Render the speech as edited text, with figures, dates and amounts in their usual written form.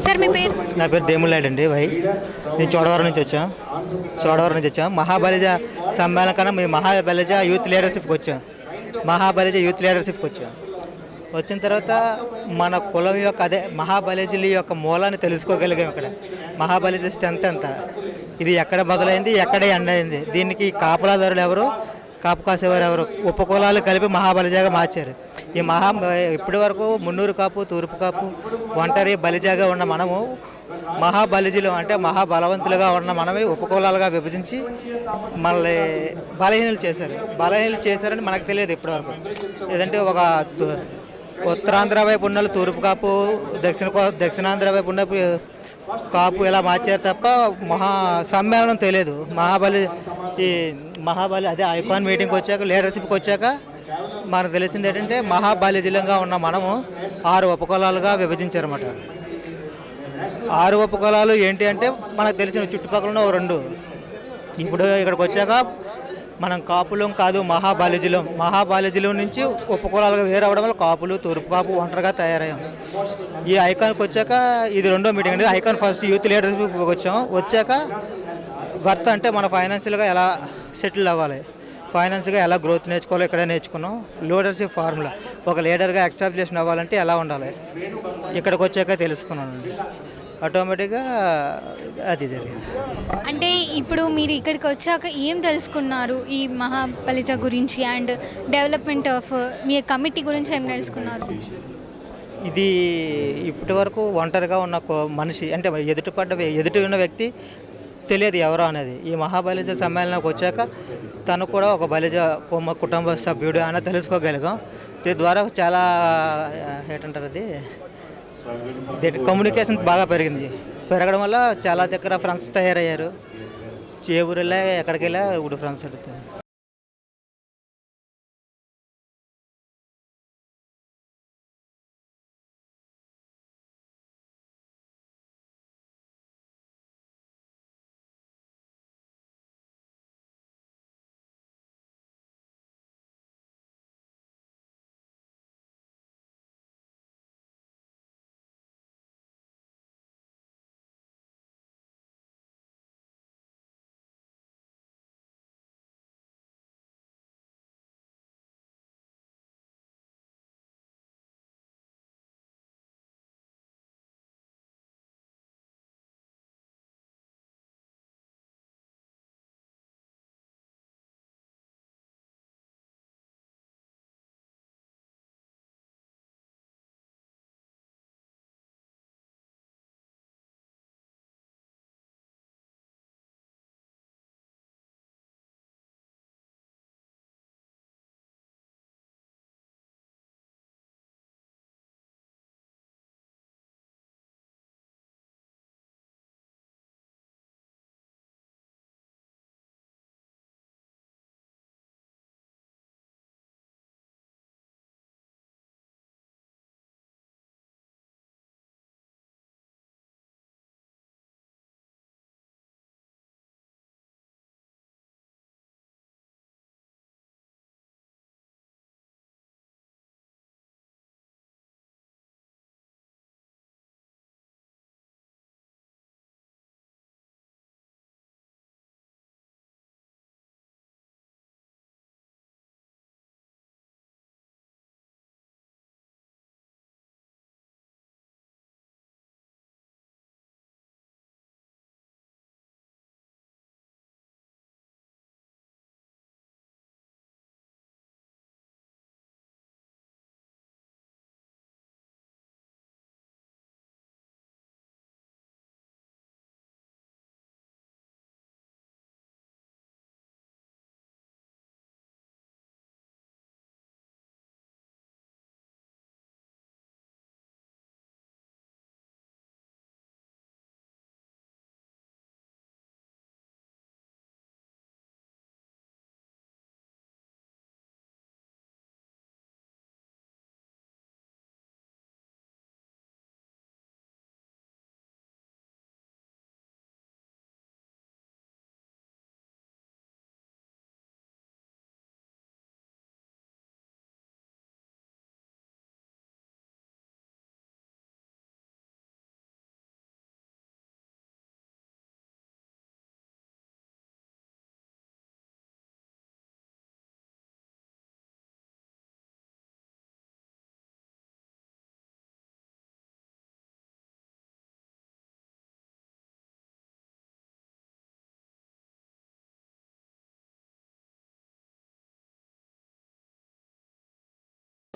Sir మీ పేరు? నా పేరు దేములాడ్ అండి నేను చోడవరం నుంచి వచ్చాం. మహాబలిజ సమ్మేళనం కన్నా మేము మహాబలిజ యూత్ లీడర్షిప్కి వచ్చాం. వచ్చిన తర్వాత మన కులం యొక్క అదే మహాబలిజుల యొక్క మూలాన్ని తెలుసుకోగలిగాం. ఇక్కడ మహాబలిజ స్ట్రెంత్ ఎంత, ఇది ఎక్కడ మొదలైంది, ఎక్కడ ఎండ్ అయింది, దీనికి కాపలాదారులు ఎవరు, కాపు కాసేవారు ఎవరు, ఉపకులాలు కలిపి మహాబలిజాగా మార్చారు. ఈ ఇప్పటి వరకు మున్నూరు కాపు, తూర్పు కాపు, ఒంటరి బలిజాగా ఉన్న మనము మహాబలిజులు అంటే మహాబలవంతులుగా ఉన్న మనమే ఉపకులాలుగా విభజించి మనల్ని బలహీనలు చేశారని మనకు తెలియదు ఇప్పటివరకు. ఏదంటే ఒక ఉత్తరాంధ్ర వైపు ఉన్న తూర్పు కాపు, దక్షిణాంధ్ర వైపు ఉన్న కాపు ఇలా మార్చారు తప్ప సమ్మేళనం తెలియదు. మహాబలి అదే ఐకాన్ మీటింగ్కి వచ్చాక, లీడర్షిప్కి వచ్చాక మనకు తెలిసింది ఏంటంటే మహాబలిజులంగా ఉన్న మనము 6 ఉపకులాలుగా విభజించారన్నమాట. 6 ఉపకులాలు ఏంటి అంటే మనకు తెలిసిన చుట్టుపక్కల ఉన్న 2. ఇప్పుడు ఇక్కడికి వచ్చాక మనం కాపులం కాదు, మహాబలిజులం నుంచి ఉపకులాలుగా వేరవడం వల్ల కాపులు, తూర్పు కాపు ఒంటరిగా తయారయ్యాం. ఈ ఐకాన్కి వచ్చాక ఇది 2వ మీటింగ్ అండి. ఐకాన్ ఫస్ట్ యూత్ లీడర్షిప్ వచ్చాక వర్త్ అంటే మన ఫైనాన్షియల్గా ఎలా సెటిల్ అవ్వాలి, ఫైనాన్స్గా ఎలా గ్రోత్ నేర్చుకోవాలో ఇక్కడే నేర్చుకున్నాం. లీడర్షిప్ ఫార్ములా, ఒక లీడర్గా ఎస్టాబ్లిష్ అవ్వాలంటే ఎలా ఉండాలి ఇక్కడికి వచ్చాక తెలుసుకున్నానండి. ఆటోమేటిక్గా అది జరిగింది. అంటే ఇప్పుడు మీరు ఇక్కడికి వచ్చాక ఏం తెలుసుకున్నారు ఈ మహాబలిజ గురించి and development of me committee గురించి ఏం తెలుసుకున్నారు? ఇది ఇప్పటి వరకు ఒంటరిగా ఉన్న మనిషి అంటే ఎదుటి ఉన్న వ్యక్తి తెలియదు ఎవరో అనేది. ఈ మహాబలిజ సమ్మేళనానికి వచ్చాక తను కూడా ఒక బలిజ కుటుంబ సభ్యుడు అని తెలుసుకోగలిగాం. దీని ద్వారా చాలా ఏంటంటారు అది కమ్యూనికేషన్ బాగా పెరగడం వల్ల చాలా దగ్గర ఫ్రెండ్స్ తయారయ్యారు. ఏ ఊరిలో ఎక్కడికి వెళ్ళా ఇప్పుడు ఫ్రెండ్స్ అడుగుతారు.